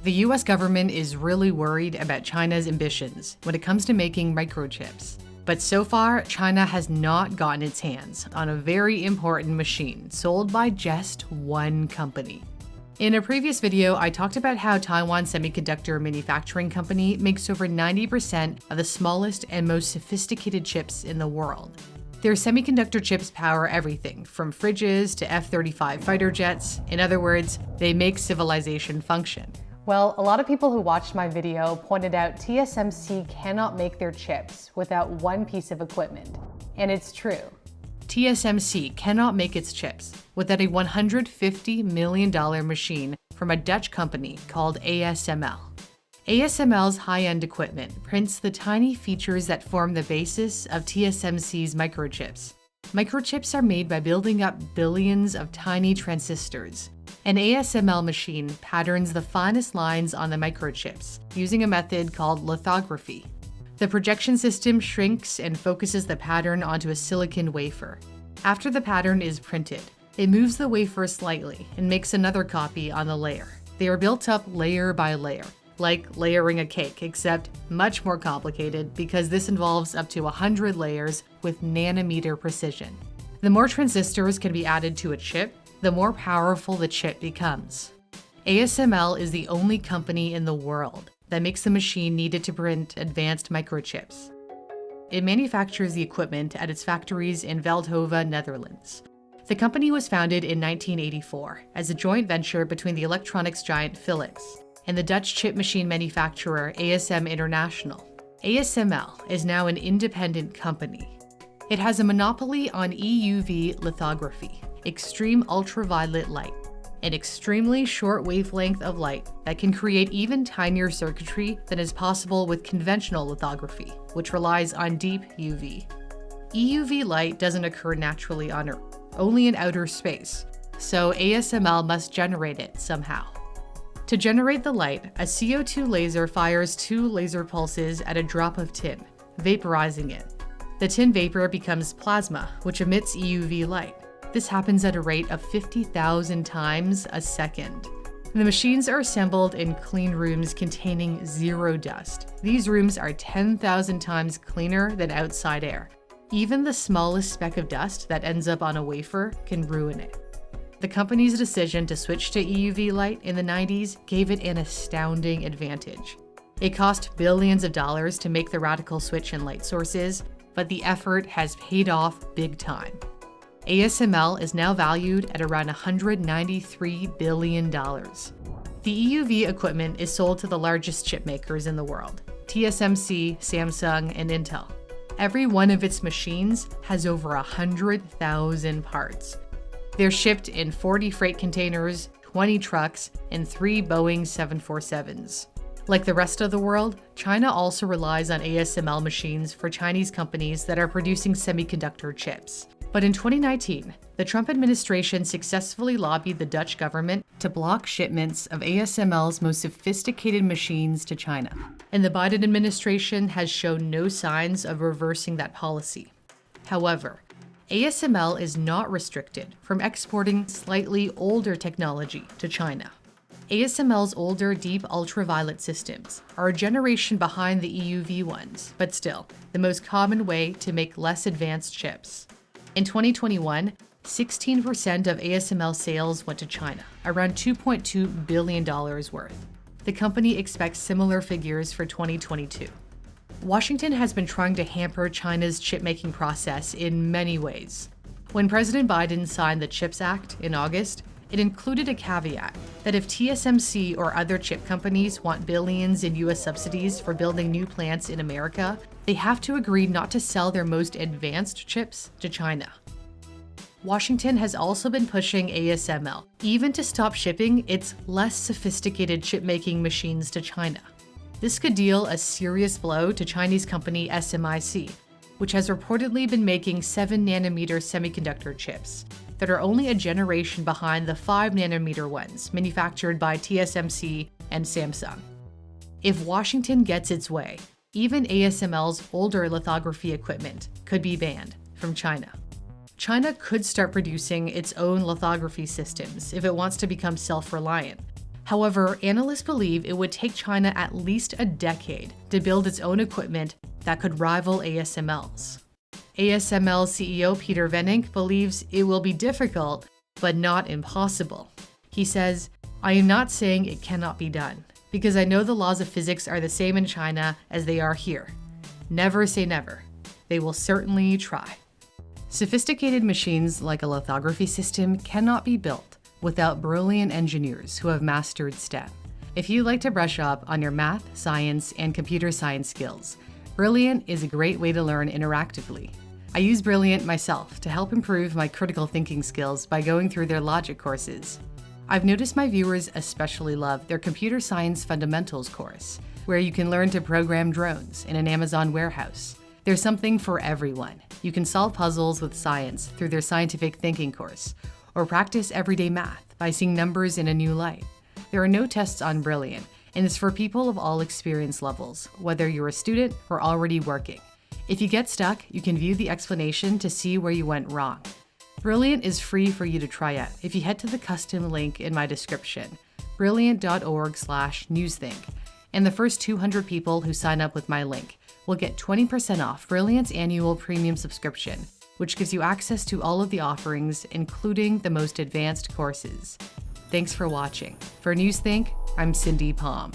The US government is really worried about China's ambitions when it comes to making microchips. But so far, China has not gotten its hands on a very important machine sold by just one company. In a previous video, I talked about how Taiwan Semiconductor Manufacturing Company makes over 90% of the smallest and most sophisticated chips in the world. Their semiconductor chips power everything from fridges to F-35 fighter jets. In other words, they make civilization function. Well, a lot of people who watched my video pointed out TSMC cannot make their chips without one piece of equipment. And it's true. TSMC cannot make its chips without a $150 million machine from a Dutch company called ASML. ASML's high-end equipment prints the tiny features that form the basis of TSMC's microchips. Microchips are made by building up billions of tiny transistors. An ASML machine patterns the finest lines on the microchips using a method called lithography. The projection system shrinks and focuses the pattern onto a silicon wafer. After the pattern is printed, it moves the wafer slightly and makes another copy on the layer. They are built up layer by layer, like layering a cake, except much more complicated because this involves up to 100 layers with nanometer precision. The more transistors can be added to a chip, the more powerful the chip becomes. ASML is the only company in the world that makes the machine needed to print advanced microchips. It manufactures the equipment at its factories in Veldhoven, Netherlands. The company was founded in 1984 as a joint venture between the electronics giant Philips and the Dutch chip machine manufacturer ASM International. ASML is now an independent company. It has a monopoly on EUV lithography, extreme ultraviolet light, an extremely short wavelength of light that can create even tinier circuitry than is possible with conventional lithography, which relies on deep UV. EUV light doesn't occur naturally on Earth, only in outer space, so ASML must generate it somehow. To generate the light, a CO2 laser fires 2 laser pulses at a drop of tin, vaporizing it. The tin vapor becomes plasma, which emits EUV light. This happens at a rate of 50,000 times a second. The machines are assembled in clean rooms containing zero dust. These rooms are 10,000 times cleaner than outside air. Even the smallest speck of dust that ends up on a wafer can ruin it. The company's decision to switch to EUV light in the 90s gave it an astounding advantage. It cost billions of dollars to make the radical switch in light sources, but the effort has paid off big time. ASML is now valued at around $193 billion. The EUV equipment is sold to the largest chip makers in the world, TSMC, Samsung, and Intel. Every one of its machines has over 100,000 parts. They're shipped in 40 freight containers, 20 trucks, and 3 Boeing 747s. Like the rest of the world, China also relies on ASML machines for Chinese companies that are producing semiconductor chips. But in 2019, the Trump administration successfully lobbied the Dutch government to block shipments of ASML's most sophisticated machines to China. And the Biden administration has shown no signs of reversing that policy. However, ASML is not restricted from exporting slightly older technology to China. ASML's older deep ultraviolet systems are a generation behind the EUV ones, but still, the most common way to make less advanced chips. In 2021, 16% of ASML sales went to China, around $2.2 billion worth. The company expects similar figures for 2022. Washington has been trying to hamper China's chip-making process in many ways. When President Biden signed the CHIPS Act in August, it included a caveat that if TSMC or other chip companies want billions in US subsidies for building new plants in America, they have to agree not to sell their most advanced chips to China. Washington has also been pushing ASML, even to stop shipping its less sophisticated chip-making machines to China. This could deal a serious blow to Chinese company SMIC, which has reportedly been making 7nm semiconductor chips that are only a generation behind the 5nm ones manufactured by TSMC and Samsung. If Washington gets its way, even ASML's older lithography equipment could be banned from China. China could start producing its own lithography systems if it wants to become self-reliant. However, analysts believe it would take China at least a decade to build its own equipment that could rival ASML's. ASML CEO Peter Venink believes it will be difficult, but not impossible. He says, "I am not saying it cannot be done, because I know the laws of physics are the same in China as they are here. Never say never. They will certainly try." Sophisticated machines like a lithography system cannot be built without brilliant engineers who have mastered STEM. If you'd like to brush up on your math, science, and computer science skills, Brilliant is a great way to learn interactively. I use Brilliant myself to help improve my critical thinking skills by going through their logic courses. I've noticed my viewers especially love their Computer Science Fundamentals course, where you can learn to program drones in an Amazon warehouse. There's something for everyone. You can solve puzzles with science through their scientific thinking course, or practice everyday math by seeing numbers in a new light. There are no tests on Brilliant, and it's for people of all experience levels, whether you're a student or already working. If you get stuck, you can view the explanation to see where you went wrong. Brilliant is free for you to try out if you head to the custom link in my description, brilliant.org/newsthink, and the first 200 people who sign up with my link will get 20% off Brilliant's annual premium subscription, which gives you access to all of the offerings, including the most advanced courses. Thanks for watching. For Newsthink, I'm Cindy Palm.